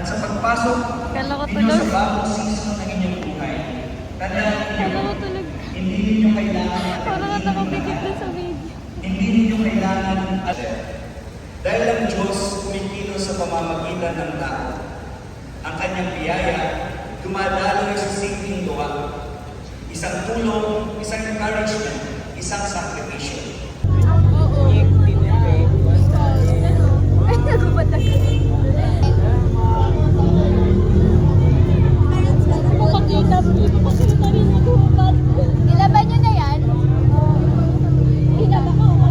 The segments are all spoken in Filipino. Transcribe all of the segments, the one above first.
At sa pagpasok Kala ko ninyo tulog. sa bagong season ng inyong buhay, tandaan Kala ninyo, ko tulog. hindi ninyo kailangan Parang ang nakapikit na sa video. hindi ninyo kailangan dahil ang Diyos kumikilos sa pamamagitan ng tao. Ang kanyang biyaya, dumadaloy sa simpleng gawa. Isang tulong, isang encouragement, isang sakripisyo. Oo. Ay, nagubad ako. Makakita rin nagubad. Nilaban nyo na yan? Hinala ka o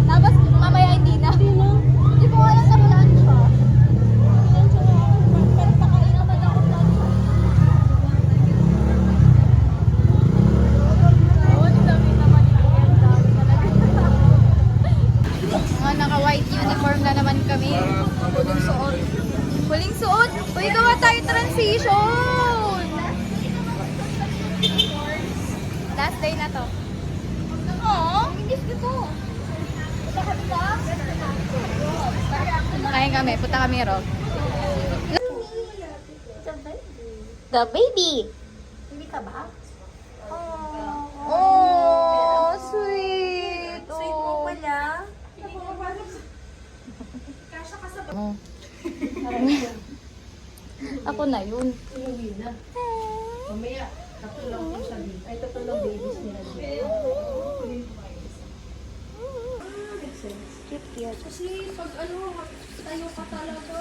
tapos mamaya hindi na? Hindi ko alam sa plancha. Pero pakain naman ako plancha. Mga naka-white uniform na naman kami. Huling suot. Huling suot? Uy, gawa tayo transition! Last day na to. Oo, hindi ko. Kain kami, punta kami ro. The baby! Hindi ka ba? Oh, sweet! Sweet mo pala. Oh. Ako na yun. Mamaya, katulong ko siya dito. Ay, katulong babies nila dito. Cute. Kasi pag ano, tayo ka talaga.